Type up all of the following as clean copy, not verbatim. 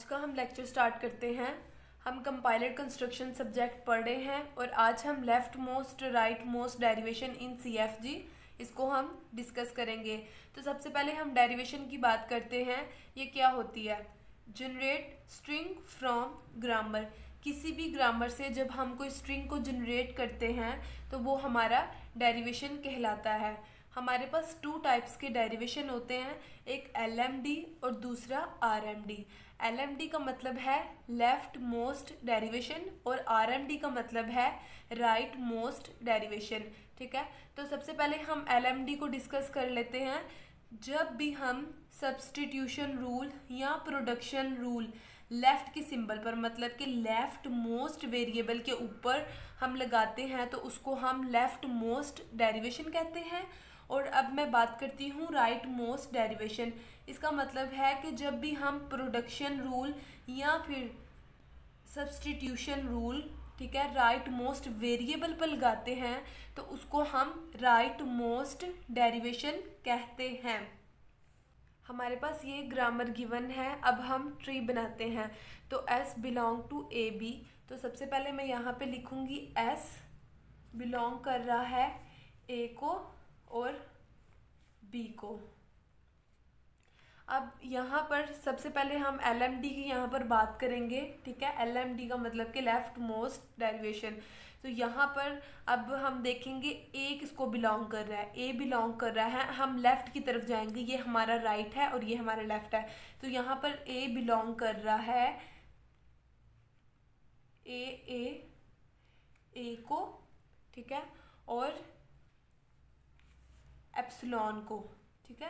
आज का हम लेक्चर स्टार्ट करते हैं। हम कंपाइलर कंस्ट्रक्शन सब्जेक्ट पढ़ रहे हैं और आज हम left most right most derivation in CFG इसको हम डिस्कस करेंगे। तो सबसे पहले हम डेरिवेशन की बात करते हैं। ये क्या होती है? Generate string from grammar. किसी भी ग्रामर से जब हम कोई स्ट्रिंग को जनरेट करते हैं तो वो हमारा डेरिवेशन कहलाता है। हमारे पास टू टाइप्स के डेरिवेशन होते हैं, एक LMD और दूसरा RMD। LMD का मतलब है लेफ्ट मोस्ट डेरिवेशन और RMD का मतलब है राइट मोस्ट डेरिवेशन। ठीक है, तो सबसे पहले हम LMD को डिस्कस कर लेते हैं। जब भी हम सब्स्टिट्यूशन रूल या प्रोडक्शन रूल लेफ्ट के सिंबल पर मतलब कि लेफ्ट मोस्ट वेरिएबल के ऊपर हम लगाते हैं तो उसको हम लेफ्ट मोस्ट डेरिवेशन कहते हैं। और अब मैं बात करती हूँ राइट मोस्ट डेरिवेशन। इसका मतलब है कि जब भी हम प्रोडक्शन रूल या फिर सब्स्टिट्यूशन रूल, ठीक है, राइट मोस्ट वेरिएबल पर लगाते हैं तो उसको हम राइट मोस्ट डेरिवेशन कहते हैं। हमारे पास ये ग्रामर गिवन है। अब हम ट्री बनाते हैं। तो S बिलोंग टू AB। तो सबसे पहले मैं यहाँ पे लिखूँगी S बिलोंग कर रहा है A को और B को। अब यहाँ पर सबसे पहले हम LMD की यहाँ पर बात करेंगे। ठीक है, LMD का मतलब कि लेफ्ट मोस्ट डेरिवेशन। तो यहाँ पर अब हम देखेंगे A किसको बिलोंग कर रहा है। A बिलोंग कर रहा है, हम लेफ़्ट की तरफ जाएंगे। ये हमारा राइट है और ये हमारा लेफ़्ट है। तो यहाँ पर A बिलोंग कर रहा है A को, ठीक है, और एप्सिलॉन को। ठीक है,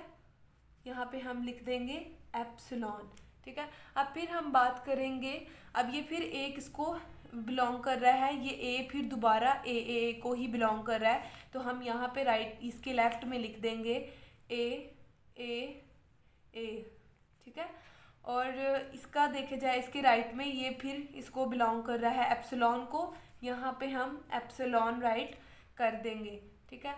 यहाँ पे हम लिख देंगे एप्सिलॉन। ठीक है, अब फिर हम बात करेंगे। अब ये फिर A किसको बिलोंग कर रहा है, ये A फिर दोबारा A को ही बिलोंग कर रहा है। तो हम यहाँ पे राइट इसके लेफ्ट में लिख देंगे A। ठीक है, और इसका देखे जाए इसके राइट में ये फिर इसको बिलोंग कर रहा है एप्सिलॉन को। यहाँ पे हम एप्सिलॉन राइट कर देंगे। ठीक है,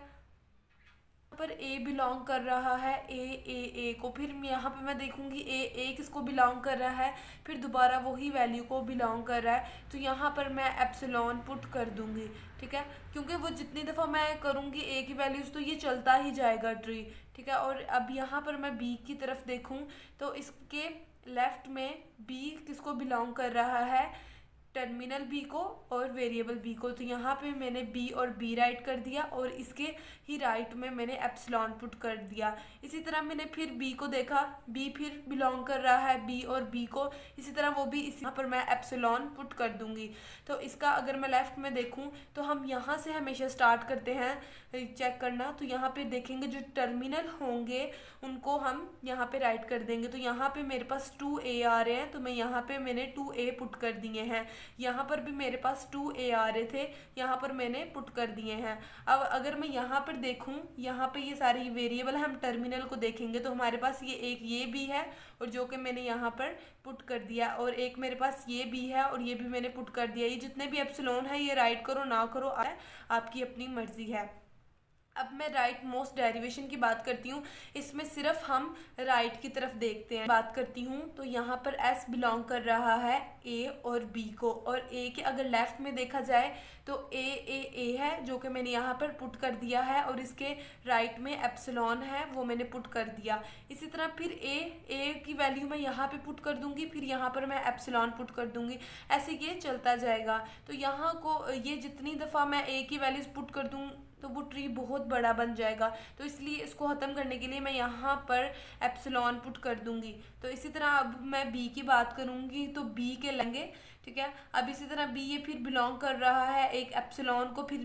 पर A बिलोंग कर रहा है A को। फिर यहाँ पे मैं देखूंगी A किसको बिलोंग कर रहा है, फिर दोबारा वही वैल्यू को बिलोंग कर रहा है। तो यहाँ पर मैं एप्सिलॉन पुट कर दूंगी। ठीक है, क्योंकि वो जितनी दफ़ा मैं करूँगी A की वैल्यूज़ तो ये चलता ही जाएगा ट्री। ठीक है, और अब यहाँ पर मैं B की तरफ देखूँ तो इसके लेफ्ट में B किसको बिलोंग कर रहा है, टर्मिनल B को और वेरिएबल B को। तो यहाँ पे मैंने B और B राइट कर दिया और इसके ही राइट में मैंने एप्सिलॉन पुट कर दिया। इसी तरह मैंने फिर B को देखा, B फिर बिलोंग कर रहा है B और B को। इसी तरह वो भी इसी पर मैं एप्सिलॉन पुट कर दूंगी। तो इसका अगर मैं लेफ़्ट में देखूँ तो हम यहाँ से हमेशा स्टार्ट करते हैं चेक करना। तो यहाँ पे देखेंगे जो टर्मिनल होंगे उनको हम यहाँ पे राइट कर देंगे। तो यहाँ पे मेरे पास 2A आ रहे हैं तो मैं यहाँ पे मैंने 2A पुट कर दिए हैं। यहाँ पर भी मेरे पास 2A आ रहे थे, यहाँ पर मैंने पुट कर दिए हैं। अब अगर मैं यहाँ पर देखूँ, यहाँ पे ये सारी वेरिएबल हम टर्मिनल को देखेंगे तो हमारे पास ये भी है और जो कि मैंने यहाँ पर पुट कर दिया, और एक मेरे पास ये भी है और ये भी मैंने पुट कर दिया। ये जितने भी एप्सिलॉन है ये राइट करो ना करो आपकी अपनी मर्जी है। अब मैं राइट मोस्ट डेरिवेशन की बात करती हूँ। इसमें सिर्फ हम राइट की तरफ देखते हैं। बात करती हूँ तो यहाँ पर S बिलोंग कर रहा है A और B को, और A के अगर लेफ्ट में देखा जाए तो A है जो कि मैंने यहाँ पर पुट कर दिया है, और इसके राइट में एप्सिलॉन है वो मैंने पुट कर दिया। इसी तरह फिर A की वैल्यू मैं यहाँ पे पुट कर दूंगी, फिर यहाँ पर मैं एप्सिलॉन पुट कर दूंगी। ऐसे ये चलता जाएगा। तो यहाँ को ये जितनी दफ़ा मैं A की वैल्यूज़ पुट कर दूँ तो वो ट्री बहुत बड़ा बन जाएगा। तो इसलिए इसको ख़त्म करने के लिए मैं यहाँ पर एप्सिलॉन पुट कर दूंगी। तो इसी तरह अब मैं B की बात करूँगी तो B के लेंगे। ठीक है, अब इसी तरह B ये फिर बिलोंग कर रहा है एक एप्सिलॉन को, फिर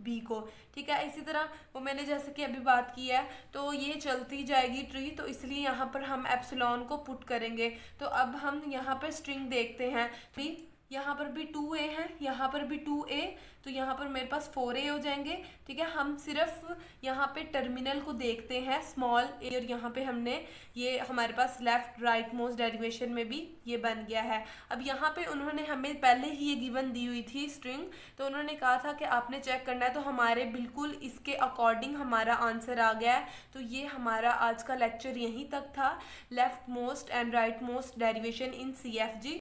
B को। ठीक है, इसी तरह वो मैंने जैसे कि अभी बात की है तो ये चलती जाएगी ट्री। तो इसलिए यहाँ पर हम एप्सिलॉन को पुट करेंगे। तो अब हम यहाँ पर स्ट्रिंग देखते हैं। यहाँ पर भी 2a है, यहाँ पर भी 2a, तो यहाँ पर मेरे पास 4a हो जाएंगे। ठीक है, हम सिर्फ यहाँ पे टर्मिनल को देखते हैं स्मॉल a, और यहाँ पे हमने ये हमारे पास लेफ्ट राइट मोस्ट डेरिवेशन में भी ये बन गया है। अब यहाँ पे उन्होंने हमें पहले ही ये गिवन दी हुई थी स्ट्रिंग, तो उन्होंने कहा था कि आपने चेक करना है, तो हमारे बिल्कुल इसके अकॉर्डिंग हमारा आंसर आ गया है। तो ये हमारा आज का लेक्चर यहीं तक था, left most and right most derivation in CFG।